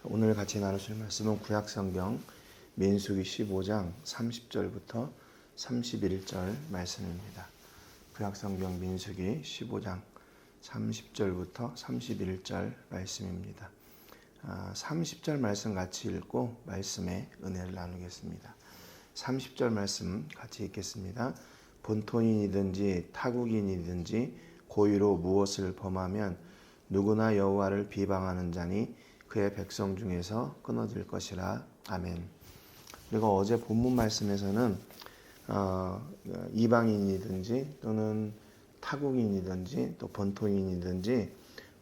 오늘 같이 나누실 말씀은 구약성경 민수기 15장 30절부터 31절 말씀입니다. 구약성경 민수기 15장 30절부터 31절 말씀입니다. 30절 말씀 같이 읽고 말씀의 은혜를 나누겠습니다. 30절 말씀 같이 읽겠습니다. 본토인이든지 타국인이든지 고의로 무엇을 범하면 누구나 여호와를 비방하는 자니 그의 백성 중에서 끊어질 것이라. 아멘. 그리고 어제 본문 말씀에서는 이방인이든지 또는 타국인이든지 또 본토인이든지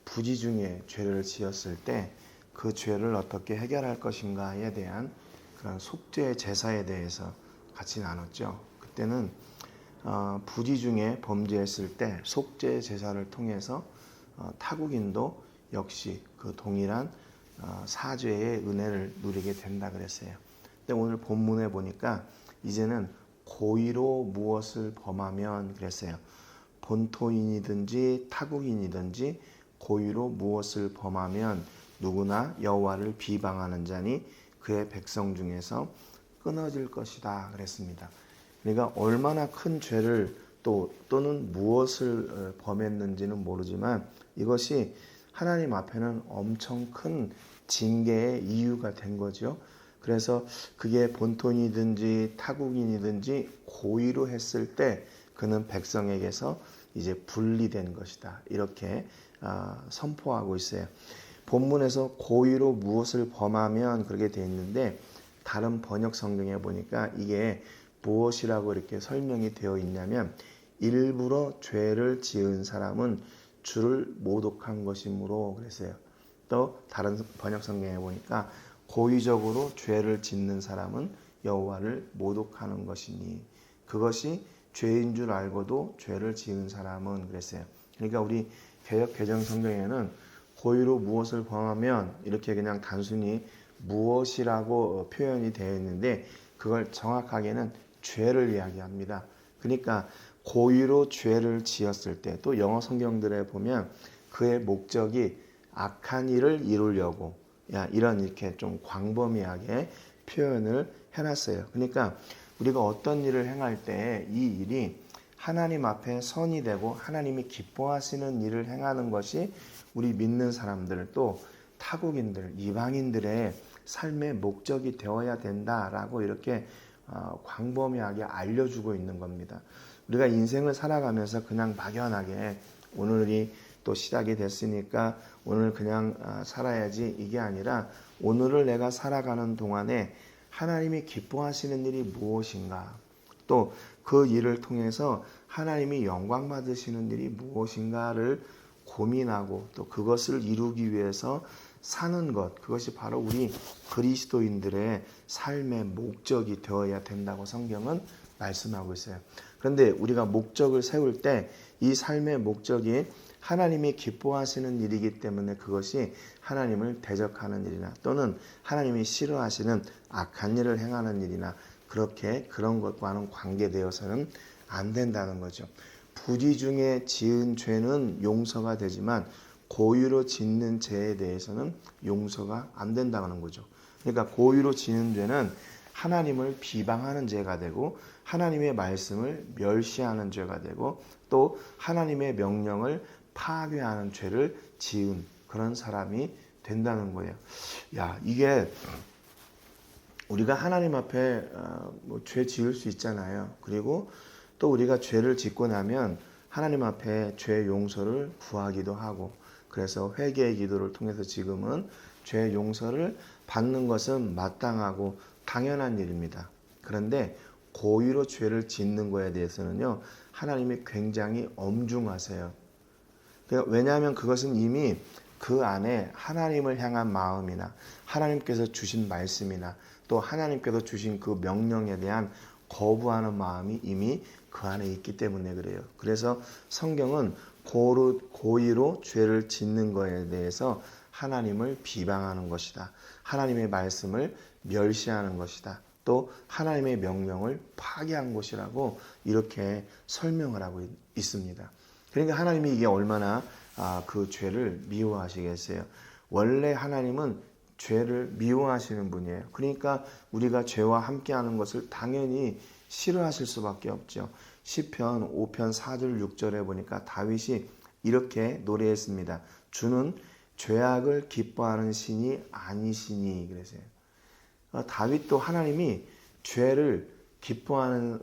부지 중에 죄를 지었을 때 그 죄를 어떻게 해결할 것인가에 대한 그런 속죄 제사에 대해서 같이 나눴죠. 그때는 부지 중에 범죄했을 때 속죄 제사를 통해서 타국인도 역시 그 동일한 사죄의 은혜를 누리게 된다 그랬어요. 근데 오늘 본문에 보니까 이제는 고의로 무엇을 범하면 그랬어요. 본토인이든지 타국인이든지 고의로 무엇을 범하면 누구나 여호와를 비방하는 자니 그의 백성 중에서 끊어질 것이다 그랬습니다. 그러니까 얼마나 큰 죄를 또는 무엇을 범했는지는 모르지만 이것이 하나님 앞에는 엄청 큰 징계의 이유가 된 거죠. 그래서 그게 본토인이든지 타국인이든지 고의로 했을 때 그는 백성에게서 이제 분리된 것이다. 이렇게 선포하고 있어요. 본문에서 고의로 무엇을 범하면 그렇게 되어 있는데 다른 번역 성경에 보니까 이게 무엇이라고 이렇게 설명이 되어 있냐면 일부러 죄를 지은 사람은 주를 모독한 것이므로 그랬어요. 또 다른 번역 성경에 보니까 고의적으로 죄를 짓는 사람은 여호와를 모독하는 것이니 그것이 죄인 줄 알고도 죄를 지은 사람은 그랬어요. 그러니까 우리 개역 개정 성경에는 고의로 무엇을 범하면 이렇게 그냥 단순히 무엇이라고 표현이 되어 있는데 그걸 정확하게는 죄를 이야기합니다. 그러니까 고의로 죄를 지었을 때 또 영어 성경들에 보면 그의 목적이 악한 일을 이루려고 이런 이렇게 좀 광범위하게 표현을 해놨어요. 그러니까 우리가 어떤 일을 행할 때 이 일이 하나님 앞에 선이 되고 하나님이 기뻐하시는 일을 행하는 것이 우리 믿는 사람들 또 타국인들, 이방인들의 삶의 목적이 되어야 된다라고 이렇게 광범위하게 알려주고 있는 겁니다. 우리가 인생을 살아가면서 그냥 막연하게 오늘이 또 시작이 됐으니까 오늘 그냥 살아야지 이게 아니라 오늘을 내가 살아가는 동안에 하나님이 기뻐하시는 일이 무엇인가 또 그 일을 통해서 하나님이 영광 받으시는 일이 무엇인가를 고민하고 또 그것을 이루기 위해서 사는 것 그것이 바로 우리 그리스도인들의 삶의 목적이 되어야 된다고 성경은 말씀하고 있어요. 그런데 우리가 목적을 세울 때 이 삶의 목적이 하나님이 기뻐하시는 일이기 때문에 그것이 하나님을 대적하는 일이나 또는 하나님이 싫어하시는 악한 일을 행하는 일이나 그렇게 그런 것과는 관계되어서는 안 된다는 거죠. 부지 중에 지은 죄는 용서가 되지만 고의로 짓는 죄에 대해서는 용서가 안 된다는 거죠. 그러니까 고의로 지는 죄는 하나님을 비방하는 죄가 되고 하나님의 말씀을 멸시하는 죄가 되고 또 하나님의 명령을 파괴하는 죄를 지은 그런 사람이 된다는 거예요. 이게 우리가 하나님 앞에 죄 지을 수 있잖아요. 그리고 또 우리가 죄를 짓고 나면 하나님 앞에 죄 용서를 구하기도 하고 그래서 회개의 기도를 통해서 지금은 죄 용서를 받는 것은 마땅하고 당연한 일입니다. 그런데 고의로 죄를 짓는 거에 대해서는요. 하나님이 굉장히 엄중하세요. 왜냐하면 그것은 이미 그 안에 하나님을 향한 마음이나 하나님께서 주신 말씀이나 또 하나님께서 주신 그 명령에 대한 거부하는 마음이 이미 그 안에 있기 때문에 그래요. 그래서 성경은 고의로 죄를 짓는 것에 대해서 하나님을 비방하는 것이다. 하나님의 말씀을 멸시하는 것이다. 또 하나님의 명령을 파괴한 것이라고 이렇게 설명을 하고 있습니다. 그러니까 하나님이 이게 얼마나 그 죄를 미워하시겠어요. 원래 하나님은 죄를 미워하시는 분이에요. 그러니까 우리가 죄와 함께하는 것을 당연히 싫어하실 수밖에 없죠. 시편 5편 4절 6절에 보니까 다윗이 이렇게 노래했습니다. 주는 죄악을 기뻐하는 신이 아니시니 그랬어요. 다윗도 하나님이 죄를 기뻐하는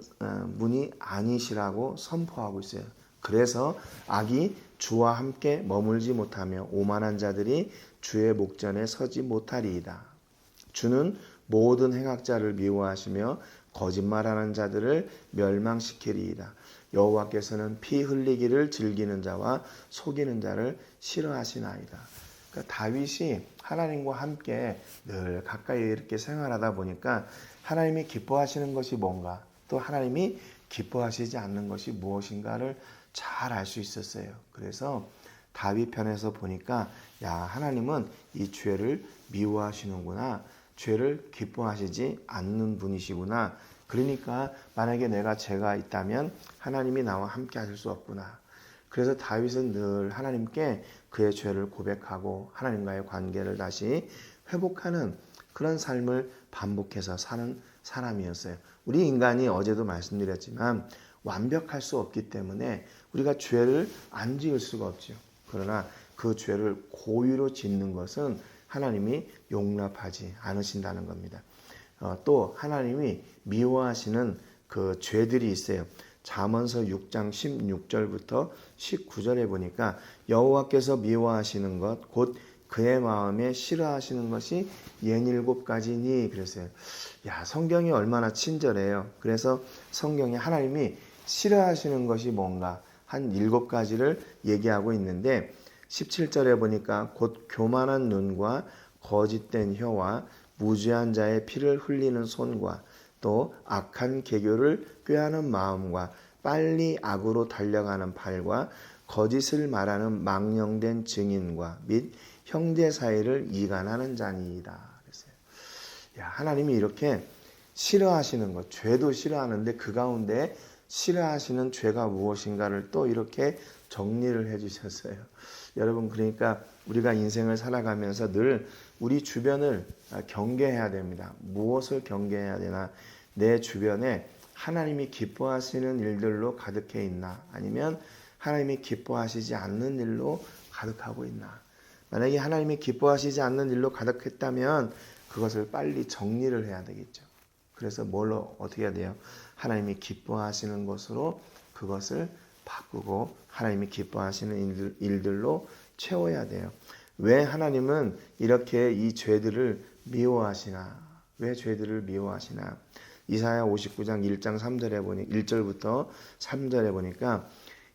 분이 아니시라고 선포하고 있어요. 그래서 악이 주와 함께 머물지 못하며 오만한 자들이 주의 목전에 서지 못하리이다. 주는 모든 행악자를 미워하시며 거짓말하는 자들을 멸망시키리이다. 여호와께서는 피 흘리기를 즐기는 자와 속이는 자를 싫어하시나이다. 그러니까 다윗이 하나님과 함께 늘 가까이 이렇게 생활하다 보니까 하나님이 기뻐하시는 것이 뭔가, 또 하나님이 기뻐하시지 않는 것이 무엇인가를 잘 알 수 있었어요. 그래서 다윗 편에서 보니까 야, 하나님은 이 죄를 미워하시는구나. 죄를 기뻐하시지 않는 분이시구나. 그러니까 만약에 내가 죄가 있다면 하나님이 나와 함께 하실 수 없구나. 그래서 다윗은 늘 하나님께 그의 죄를 고백하고 하나님과의 관계를 다시 회복하는 그런 삶을 반복해서 사는 사람이었어요. 우리 인간이 어제도 말씀드렸지만 완벽할 수 없기 때문에 우리가 죄를 안 지을 수가 없죠. 그러나 그 죄를 고의로 짓는 것은 하나님이 용납하지 않으신다는 겁니다. 또 하나님이 미워하시는 그 죄들이 있어요. 잠언서 6장 16절부터 19절에 보니까 여호와께서 미워하시는 것 곧 그의 마음에 싫어하시는 것이 67가지니 그랬어요. 야, 성경이 얼마나 친절해요. 그래서 성경에 하나님이 싫어하시는 것이 뭔가 한 7가지를 얘기하고 있는데 17절에 보니까 곧 교만한 눈과 거짓된 혀와 무죄한 자의 피를 흘리는 손과 또 악한 계교를 꾀하는 마음과 빨리 악으로 달려가는 팔과 거짓을 말하는 망령된 증인과 및 형제 사이를 이간하는 자니이다. 그랬어요. 야, 하나님이 이렇게 싫어하시는 것, 죄도 싫어하는데 그 가운데 싫어하시는 죄가 무엇인가를 또 이렇게 정리를 해주셨어요. 여러분, 그러니까 우리가 인생을 살아가면서 늘 우리 주변을 경계해야 됩니다. 무엇을 경계해야 되나? 내 주변에 하나님이 기뻐하시는 일들로 가득해 있나? 아니면 하나님이 기뻐하시지 않는 일로 가득하고 있나? 만약에 하나님이 기뻐하시지 않는 일로 가득했다면 그것을 빨리 정리를 해야 되겠죠. 그래서 뭘로 어떻게 해야 돼요? 하나님이 기뻐하시는 것으로 그것을 바꾸고 하나님이 기뻐하시는 일들로 채워야 돼요. 왜 하나님은 이렇게 이 죄들을 미워하시나? 왜 죄들을 미워하시나? 이사야 59장 1장 3절에 보니 1절부터 3절에 보니까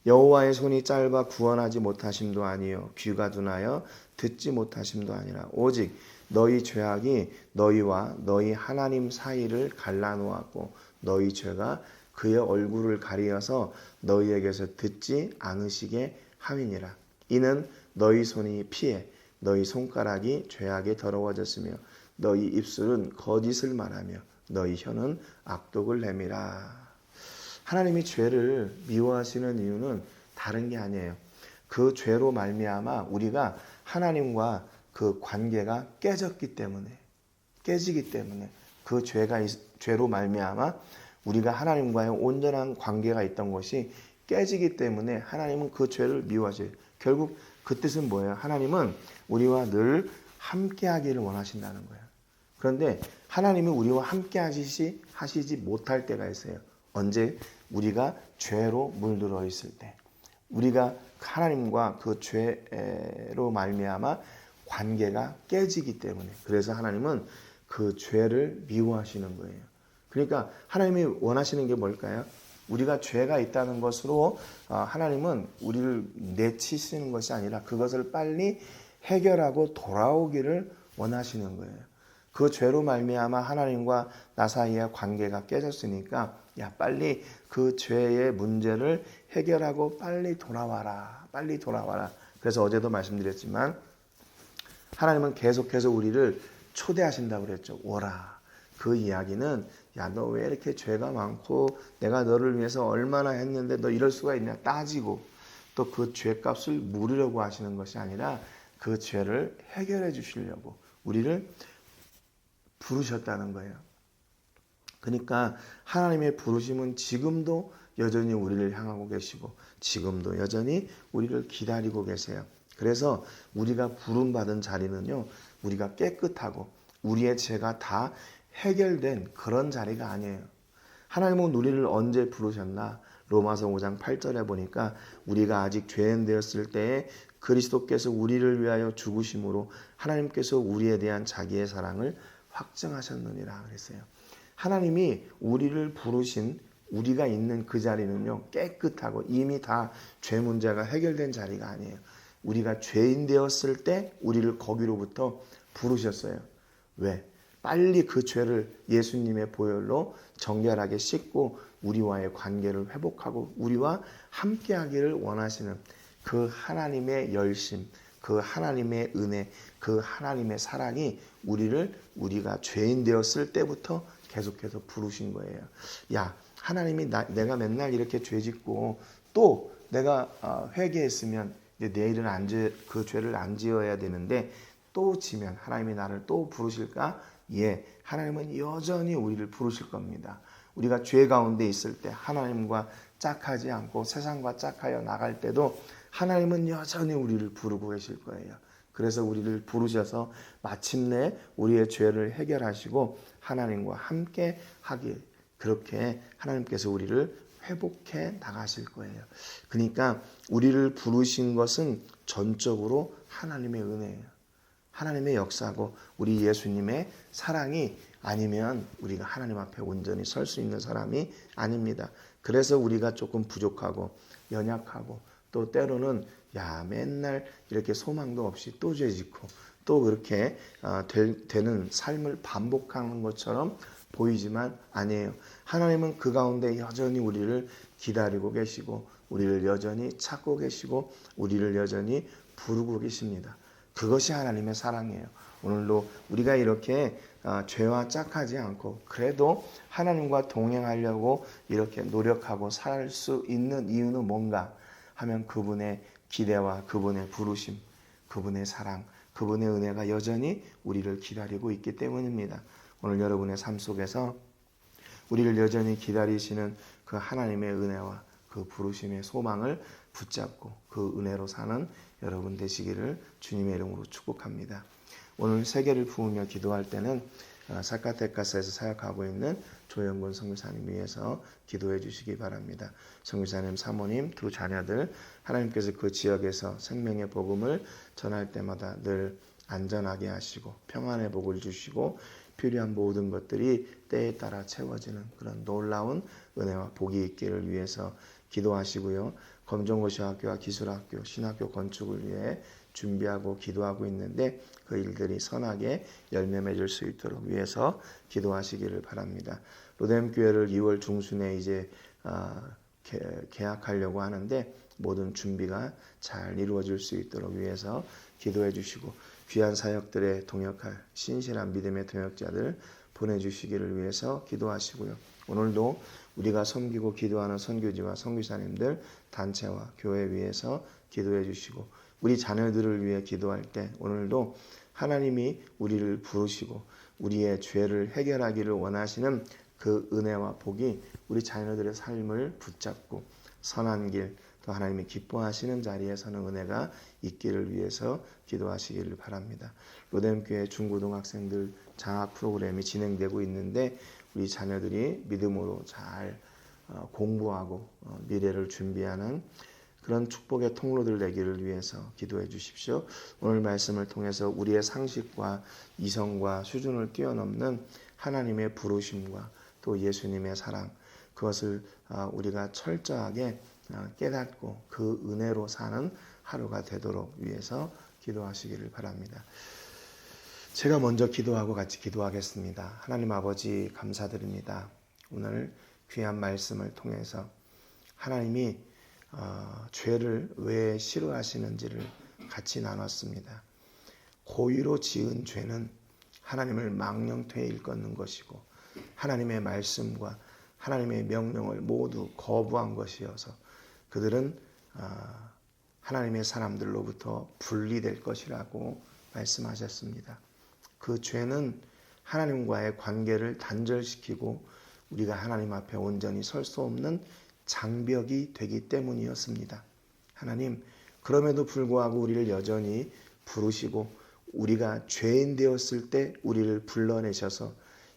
여호와의 손이 짧아 구원하지 못하심도 아니요 귀가 둔하여 듣지 못하심도 아니라 오직 너희 죄악이 너희와 너희 하나님 사이를 갈라놓았고 너희 죄가 그의 얼굴을 가리어서 너희에게서 듣지 않으시게 함이니라. 이는 너희 손이 피해 너희 손가락이 죄악에 더러워졌으며 너희 입술은 거짓을 말하며 너희 혀는 악독을 내밀어. 하나님이 죄를 미워하시는 이유는 다른 게 아니에요. 그 죄로 말미암아 우리가 하나님과 그 관계가 깨지기 때문에 그 죄로 말미암아 우리가 하나님과의 온전한 관계가 있던 것이 깨지기 때문에 하나님은 그 죄를 미워하셔요. 결국 그 뜻은 뭐예요? 하나님은 우리와 늘 함께하기를 원하신다는 거예요. 그런데 하나님이 우리와 함께 하시지 못할 때가 있어요. 언제? 우리가 죄로 물들어 있을 때. 우리가 하나님과 그 죄로 말미암아 관계가 깨지기 때문에. 그래서 하나님은 그 죄를 미워하시는 거예요. 그러니까 하나님이 원하시는 게 뭘까요? 우리가 죄가 있다는 것으로 하나님은 우리를 내치시는 것이 아니라 그것을 빨리 해결하고 돌아오기를 원하시는 거예요. 그 죄로 말미암아 하나님과 나 사이의 관계가 깨졌으니까 야, 빨리 그 죄의 문제를 해결하고 빨리 돌아와라. 그래서 어제도 말씀드렸지만 하나님은 계속해서 우리를 초대하신다고 그랬죠. 오라. 그 이야기는 야, 너 왜 이렇게 죄가 많고 내가 너를 위해서 얼마나 했는데 너 이럴 수가 있냐 따지고 또 그 죄값을 물으려고 하시는 것이 아니라 그 죄를 해결해 주시려고 우리를 부르셨다는 거예요. 그러니까 하나님의 부르심은 지금도 여전히 우리를 향하고 계시고 지금도 여전히 우리를 기다리고 계세요. 그래서 우리가 부름받은 자리는요, 우리가 깨끗하고 우리의 죄가 다 해결된 그런 자리가 아니에요. 하나님은 우리를 언제 부르셨나? 로마서 5장 8절에 보니까 우리가 아직 죄인 되었을 때에 그리스도께서 우리를 위하여 죽으심으로 하나님께서 우리에 대한 자기의 사랑을 확증하셨느니라 그랬어요. 하나님이 우리를 부르신 우리가 있는 그 자리는요, 깨끗하고 이미 다 죄 문제가 해결된 자리가 아니에요. 우리가 죄인 되었을 때 우리를 거기로부터 부르셨어요. 왜? 빨리 그 죄를 예수님의 보혈로 정결하게 씻고 우리와의 관계를 회복하고 우리와 함께하기를 원하시는 그 하나님의 열심, 그 하나님의 은혜, 그 하나님의 사랑이 우리가 죄인 되었을 때부터 계속해서 부르신 거예요. 야, 하나님이 내가 맨날 이렇게 죄 짓고 또 내가 회개했으면 내일은 그 죄를 안 지어야 되는데 또 지면 하나님이 나를 또 부르실까? 예, 하나님은 여전히 우리를 부르실 겁니다. 우리가 죄 가운데 있을 때 하나님과 짝하지 않고 세상과 짝하여 나갈 때도 하나님은 여전히 우리를 부르고 계실 거예요. 그래서 우리를 부르셔서 마침내 우리의 죄를 해결하시고 하나님과 함께 하길, 그렇게 하나님께서 우리를 회복해 나가실 거예요. 그러니까 우리를 부르신 것은 전적으로 하나님의 은혜예요. 하나님의 역사고 우리 예수님의 사랑이 아니면 우리가 하나님 앞에 온전히 설 수 있는 사람이 아닙니다. 그래서 우리가 조금 부족하고 연약하고 또 때로는 맨날 이렇게 소망도 없이 또 죄짓고 또 그렇게 되는 삶을 반복하는 것처럼 보이지만 아니에요. 하나님은 그 가운데 여전히 우리를 기다리고 계시고 우리를 여전히 찾고 계시고 우리를 여전히 부르고 계십니다. 그것이 하나님의 사랑이에요. 오늘도 우리가 이렇게 죄와 짝하지 않고 그래도 하나님과 동행하려고 이렇게 노력하고 살 수 있는 이유는 뭔가 하면 그분의 기대와 그분의 부르심, 그분의 사랑, 그분의 은혜가 여전히 우리를 기다리고 있기 때문입니다. 오늘 여러분의 삶 속에서 우리를 여전히 기다리시는 그 하나님의 은혜와 그 부르심의 소망을 붙잡고 그 은혜로 사는 여러분 되시기를 주님의 이름으로 축복합니다. 오늘 세계를 부으며 기도할 때는 사카테카스에서 사역하고 있는 조영근 선교사님 위해서 기도해 주시기 바랍니다. 선교사님 사모님 두 자녀들 하나님께서 그 지역에서 생명의 복음을 전할 때마다 늘 안전하게 하시고 평안의 복을 주시고 필요한 모든 것들이 때에 따라 채워지는 그런 놀라운 은혜와 복이 있기를 위해서 기도하시고요. 검정고시학교와 기술학교, 신학교 건축을 위해 준비하고 기도하고 있는데 그 일들이 선하게 열매 맺을 수 있도록 위해서 기도하시기를 바랍니다. 로뎀교회를 2월 중순에 이제 계약하려고 하는데 모든 준비가 잘 이루어질 수 있도록 위해서 기도해 주시고 귀한 사역들에 동역할 신실한 믿음의 동역자들 보내주시기를 위해서 기도하시고요. 오늘도 우리가 섬기고 기도하는 선교지와 선교사님들 단체와 교회 위해서 기도해 주시고 우리 자녀들을 위해 기도할 때 오늘도 하나님이 우리를 부르시고 우리의 죄를 해결하기를 원하시는 그 은혜와 복이 우리 자녀들의 삶을 붙잡고 선한 길, 또 하나님이 기뻐하시는 자리에 서는 은혜가 있기를 위해서 기도하시기를 바랍니다. 로뎀교회 중고등학생들 장학 프로그램이 진행되고 있는데 우리 자녀들이 믿음으로 잘 공부하고 미래를 준비하는 그런 축복의 통로들 되기를 위해서 기도해 주십시오. 오늘 말씀을 통해서 우리의 상식과 이성과 수준을 뛰어넘는 하나님의 부르심과 또 예수님의 사랑, 그것을 우리가 철저하게 깨닫고 그 은혜로 사는 하루가 되도록 위해서 기도하시기를 바랍니다. 제가 먼저 기도하고 같이 기도하겠습니다. 하나님 아버지 감사드립니다. 오늘 귀한 말씀을 통해서 하나님이 죄를 왜 싫어하시는지를 같이 나눴습니다. 고의로 지은 죄는 하나님을 망령되이 일컫는 것이고 하나님의 말씀과 하나님의 명령을 모두 거부한 것이어서 그들은 하나님의 사람들로부터 분리될 것이라고 말씀하셨습니다. 그 죄는 하나님과의 관계를 단절시키고 우리가 하나님 앞에 온전히 설 수 없는 장벽이 되기 때문이었습니다. 하나님, 그럼에도 불구하고 우리를 여전히 부르시고 우리가 죄인 되었을 때 우리를 불러내셔서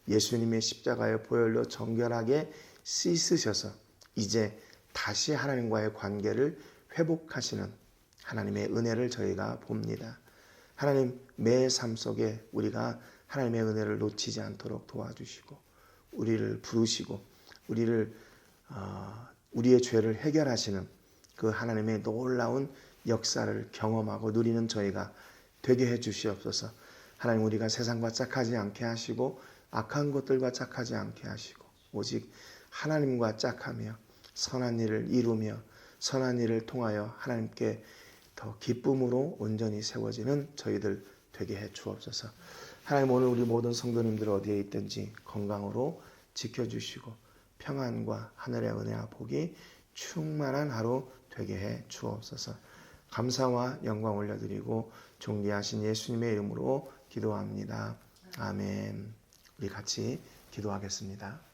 예수님의 십자가의 보혈로 정결하게 씻으셔서 이제 다시 하나님과의 관계를 회복하시는 하나님의 은혜를 저희가 봅니다. 하나님, 매 삶 속에 우리가 하나님의 은혜를 놓치지 않도록 도와주시고 우리를 부르시고 우리의 죄를 해결하시는 그 하나님의 놀라운 역사를 경험하고 누리는 저희가 되게 해 주시옵소서. 하나님, 우리가 세상과 짝하지 않게 하시고 악한 것들과 짝하지 않게 하시고 오직 하나님과 짝하며 선한 일을 이루며 선한 일을 통하여 하나님께 더 기쁨으로 온전히 세워지는 저희들 되게 해 주옵소서. 하나님, 오늘 우리 모든 성도님들 어디에 있든지 건강으로 지켜주시고 평안과 하늘의 은혜와 복이 충만한 하루 되게 해 주옵소서. 감사와 영광 올려드리고 존귀하신 예수님의 이름으로 기도합니다. 아멘. 우리 같이 기도하겠습니다.